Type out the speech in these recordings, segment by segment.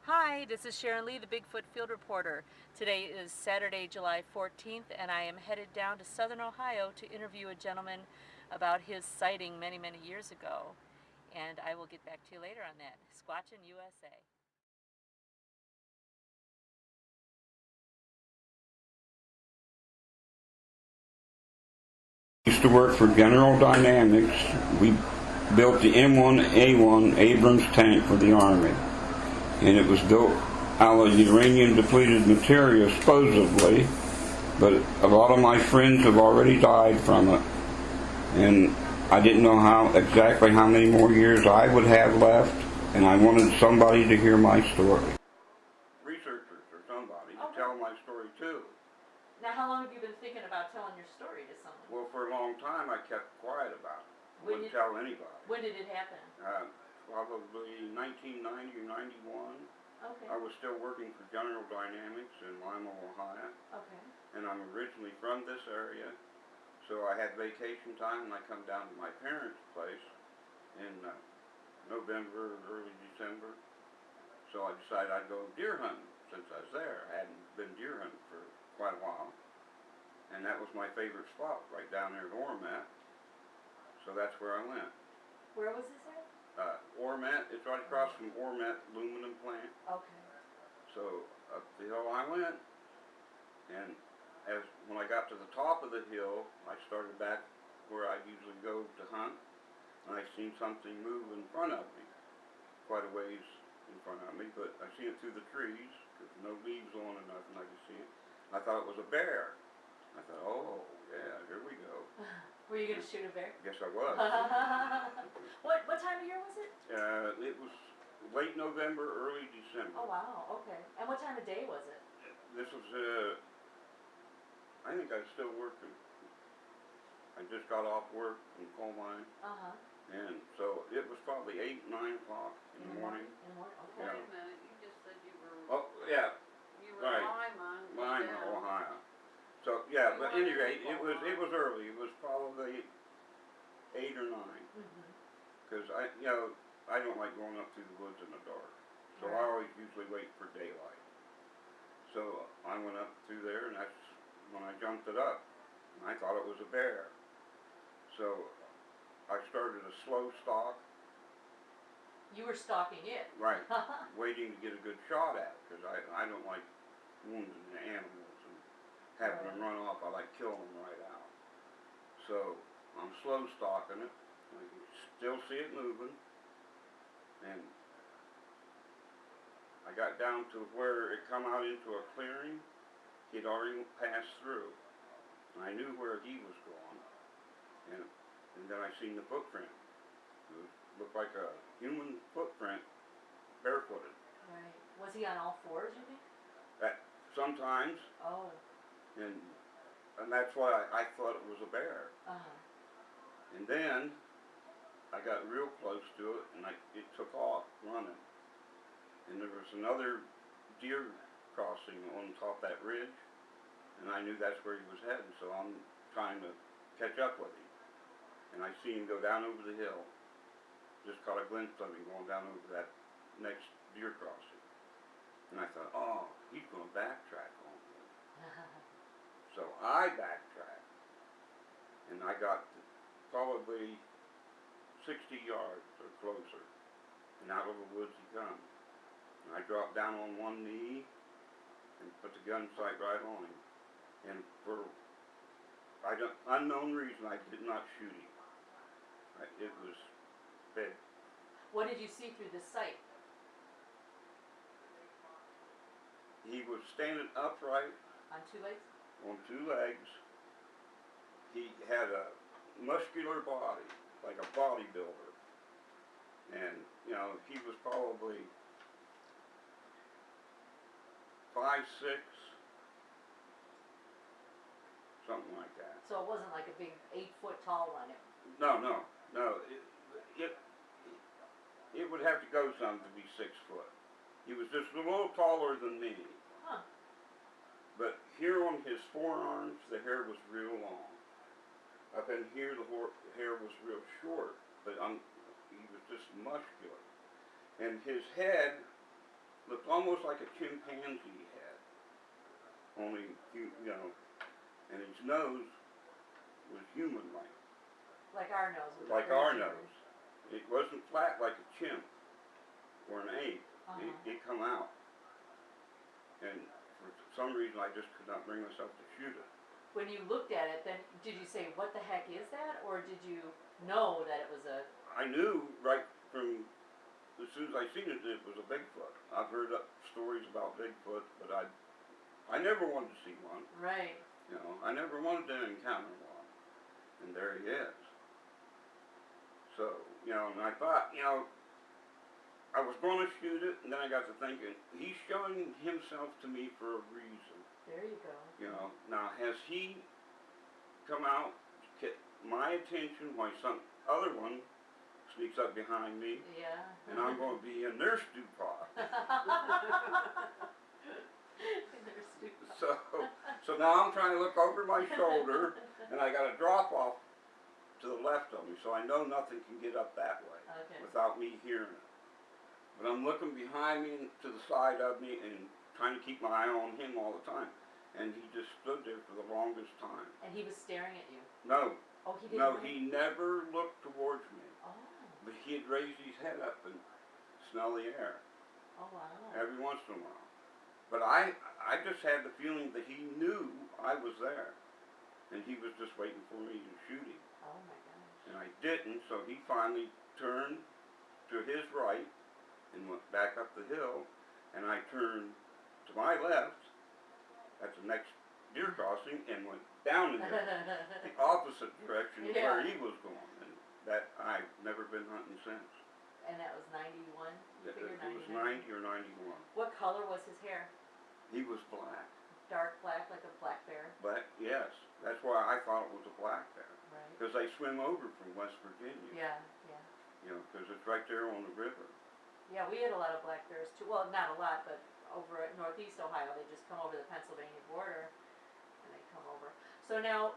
Hi, this is Sharonlee, the Bigfoot Field Reporter. Today is Saturday, July 14th, and I am headed down to southern Ohio to interview a gentleman about his sighting many, many years ago. And I will get back to you later on that. Squatching USA. Used to work for General Dynamics. We built the M1A1 Abrams tank for the Army. And it was built out of uranium depleted material, supposedly. But a lot of my friends have already died from it. And I didn't know exactly how many more years I would have left. And I wanted somebody to hear my story. Researchers or somebody to tell my story too. Now, how long have you been thinking about telling your story to someone? Well, for a long time I kept quiet about it. Wouldn't tell anybody. When did it happen? Probably 1990 or 91. Okay. I was still working for General Dynamics in Lima, Ohio. Okay. And I'm originally from this area, so I had vacation time and I come down to my parents' place in November or early December. So I decided I'd go deer hunting since I was there. I hadn't been deer hunting for quite a while. And that was my favorite spot, right down there at Ormat. So that's where I went. Where was this at? Ormat, it's right across from Ormat aluminum plant. Okay. So up the hill I went, and when I got to the top of the hill, I started back where I usually go to hunt, and I seen something move in front of me, quite a ways in front of me, but I seen it through the trees, because no leaves on or nothing, I could see it. I thought it was a bear. I thought, oh, yeah, here we go. Were you going to shoot a bear? Yes, I was. What time of year was it? It was late November, early December. Oh, wow, okay. And what time of day was it? This was, I think I was still working. I just got off work in coal mine. Uh-huh. And so it was probably 8, 9 o'clock in the morning. In the morning, okay. Yeah. Wait a minute, you just said you were. Oh, yeah, You were right. Lima, Ohio. So, yeah, but at any rate, it was early. It was probably 8 or 9. Because I don't like going up through the woods in the dark. So I always usually wait for daylight. So I went up through there, and that's when I jumped it up. And I thought it was a bear. So I started a slow stalk. You were stalking it. Right. Waiting to get a good shot at it, because I don't like wounding the animals and having them run off. I like killing them right out. So I'm slow stalking it. I can still see it moving. And I got down to where it come out into a clearing. He'd already passed through. And I knew where he was going. And then I seen the footprint. It looked like a human footprint, barefooted. Right. Was he on all fours, you think? Sometimes. Oh. And that's why I thought it was a bear. Uh-huh. And then I got real close to it, and it took off running. And there was another deer crossing on top of that ridge, and I knew that's where he was heading, so I'm trying to catch up with him. And I see him go down over the hill. Just caught a glimpse of him going down over that next deer crossing. And I thought, oh, he's going to backtrack on me. So I backtracked, and I got probably 60 yards or closer, and out of the woods he comes. And I dropped down on one knee and put the gun sight right on him. And for unknown reason, I did not shoot him. It was big. What did you see through the sight? He was standing upright. On 2 legs? On 2 legs. He had a muscular body, like a bodybuilder. And, he was probably 5'6", something like that. So it wasn't like a big 8-foot tall one? No. It would have to go some to be 6 foot. He was just a little taller than me. Huh. But here on his forearms, the hair was real long. Up in here, the hair was real short, but he was just muscular. And his head looked almost like a chimpanzee head, only and his nose was human-like, Like our nose. With like the our curved nose. It wasn't flat like a chimp or an ape. Uh-huh. It come out, and for some reason I just could not bring myself to shoot it. When you looked at it, then did you say, what the heck is that? Or did you know that it was a... I knew right from as soon as I seen it, it was a Bigfoot. I've heard stories about Bigfoot, but I never wanted to see one. Right. I never wanted to encounter one, and there he is. So, and I thought, I was going to shoot it, and then I got to thinking, he's showing himself to me for a reason. There you go. Now has he come out to get my attention while some other one sneaks up behind me, Yeah. and I'm going to be in their stew pot. So now I'm trying to look over my shoulder, and I got a drop off to the left of me, so I know nothing can get up that way Okay. without me hearing it. But I'm looking behind me and to the side of me and trying to keep my eye on him all the time. And he just stood there for the longest time. And he was staring at you? No. Oh, he didn't? No, he never looked towards me. Oh. But he'd raise his head up and smell the air Oh, wow. every once in a while. But I just had the feeling that he knew I was there. And he was just waiting for me to shoot him. Oh, my gosh. And I didn't, so he finally turned to his right and went back up the hill, and I turned to my left at the next deer crossing and went down the hill, the opposite direction of where he was going, and that I've never been hunting since. And that was 91? You figured It was 90. 90 or 91. What color was his hair? He was black. Dark black, like a black bear? Black, yes. That's why I thought it was a black bear. Right. Because they swim over from West Virginia. Yeah. Because it's right there on the river. Yeah, we had a lot of black bears too. Well, not a lot, but over at northeast Ohio, they just come over the Pennsylvania border, and they come over. So now,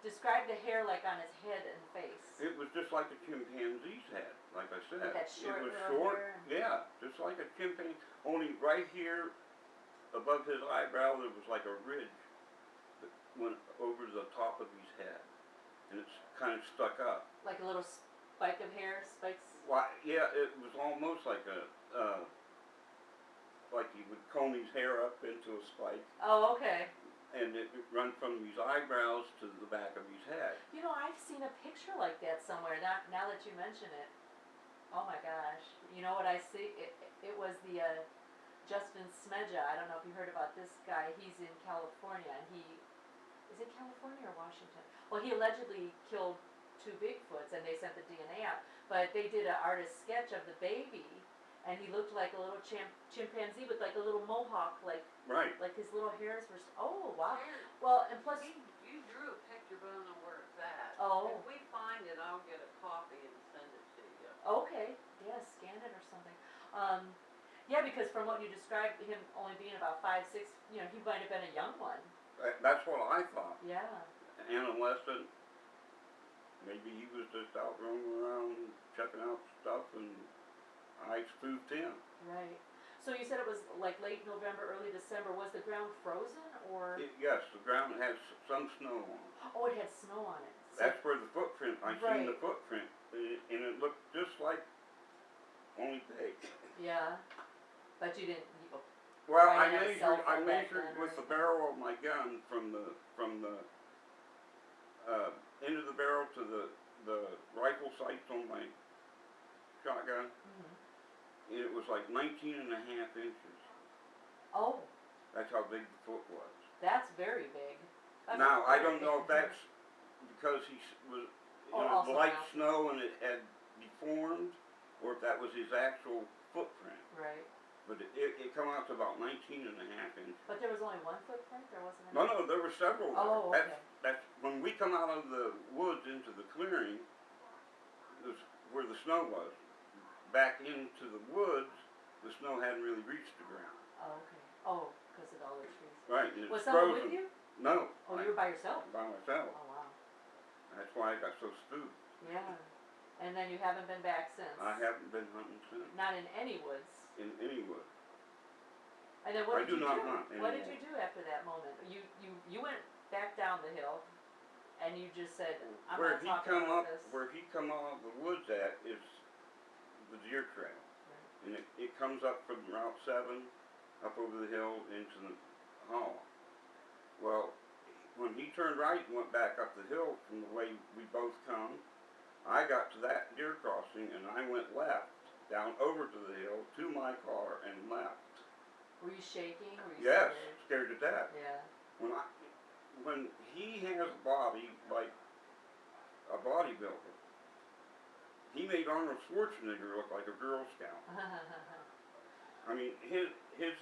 describe the hair like on his head and face. It was just like a chimpanzee's head, like I said. With that short it was little short, hair? yeah, just like a chimpanzee. Only right here, above his eyebrow, there was like a ridge that went over the top of his head, and it's kind of stuck up. Like a little spike of hair, spikes. Why? Yeah, it was almost like like he would comb his hair up into a spike, Oh, okay. and it would run from his eyebrows to the back of his head. I've seen a picture like that somewhere. Now that you mention it. Oh my gosh. You know what I see? It was the Justin Smedja. I don't know if you heard about this guy. He's in California, and is it California or Washington? Well, he allegedly killed 2 Bigfoots, and they sent the DNA out. But they did an artist sketch of the baby, and he looked like a little chimpanzee with like a little mohawk, like Right. his little hairs were. Oh wow. Here, Well, and plus. you drew a picture, but I don't know where it's at. Oh. If we find it, I'll get a copy and send it to you. Okay, yeah, scan it or something. Yeah, because from what you described, him only being about 5, 6, he might have been a young one. That's what I thought. Yeah. Adolescent. Maybe he was just out roaming around checking out stuff, and I spoofed him. Right. So you said it was like late November, early December. Was the ground frozen or? Yes, the ground has some snow on it. Oh, it had snow on it. So, That's where the footprint, I seen the Right. footprint, and it looked just like only big. yeah. But you didn't. Well, Right, I had a measured, cell phone back measured then, with right? the barrel of my gun from the end of the barrel to the rifle sights on my shotgun, and it was like 19 and a half inches. Oh, That's how big the foot was. that's very big. That's Now, I very don't know big. if that's because he was Oh, in also light now. snow and it had deformed, or if that was his actual footprint. Right. But it come out to about 19 and a half inches. But there was only one footprint. There wasn't. No, Any? no, there were several there. Oh, okay. That's when we come out of the woods into the clearing, where the snow was. Back into the woods, the snow hadn't really reached the ground. Oh, okay. Oh, because of all the trees. Right, and it's Was someone frozen. with you? No. Oh, you were by yourself? By myself. Oh, wow. That's why I got so spooked. Yeah. And then you haven't been back since? I haven't been hunting since. Not in any woods? in any wood. And then what I did do you not do? hunt What did anymore. you do after that moment? You went back down the hill, and you just said, I'm Where not he talking come about up, this. where he come out of the woods at is the deer trail. Right. And it comes up from Route 7, up over the hill into the hollow. Well, when he turned right and went back up the hill from the way we both come, I got to that deer crossing and I went left, down over to the hill, to my car and left. Were you shaking? Were you Yes, scared? scared to death. Yeah. When he has a body like a bodybuilder, he made Arnold Schwarzenegger look like a Girl Scout. I mean, his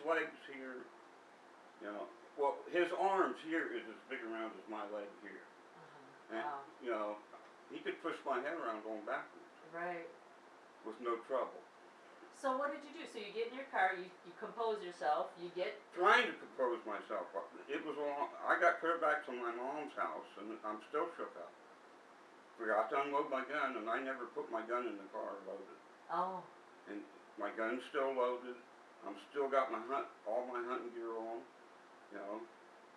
legs here, you know, well, his arms here is as big around as my leg here. And, Wow. you know, he could push my head around going backwards Right. with no trouble. So what did you do? So you get in your car, you compose yourself, you get. Trying to compose myself, it was long. I got clear back to my mom's house, and I'm still shook up. Forgot to unload my gun, and I never put my gun in the car loaded. Oh. And my gun's still loaded. I'm still got my all my hunting gear on, you know,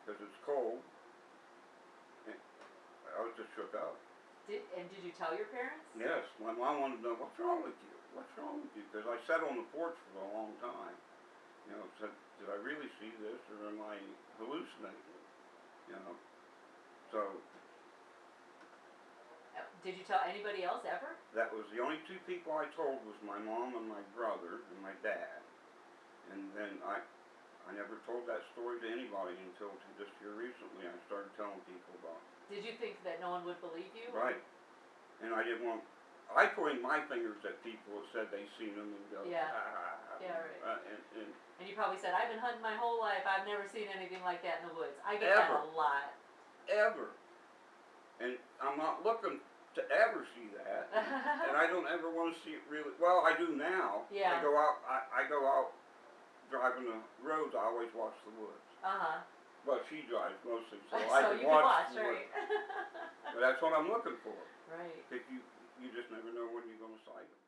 because it's cold. And I was just shook up. Did you tell your parents? Yes, my mom wanted to know, what's wrong with you? What's wrong with you? Because I sat on the porch for a long time. You know, said, did I really see this, or am I hallucinating? You know, so Did you tell anybody else ever? that was the only two people I told was my mom and my brother and my dad. And then I never told that story to anybody until just here recently. I started telling people about it. Did you think that no one would believe you? Right. And I didn't want. I point my fingers at people who said they seen them and go, Yeah. ah. Yeah, right. And And you probably said, I've been hunting my whole life, I've never seen anything like that in the woods. I get that Ever. a lot. ever. And I'm not looking to ever see that. And I don't ever want to see it really. Well, I do now. Yeah. I go out driving the roads. I always watch the woods. Uh-huh. Well, she drives mostly, so, So I can you can watch watch, the woods. right? But that's what I'm looking for. Right. Because you just never know when you're going to sight them.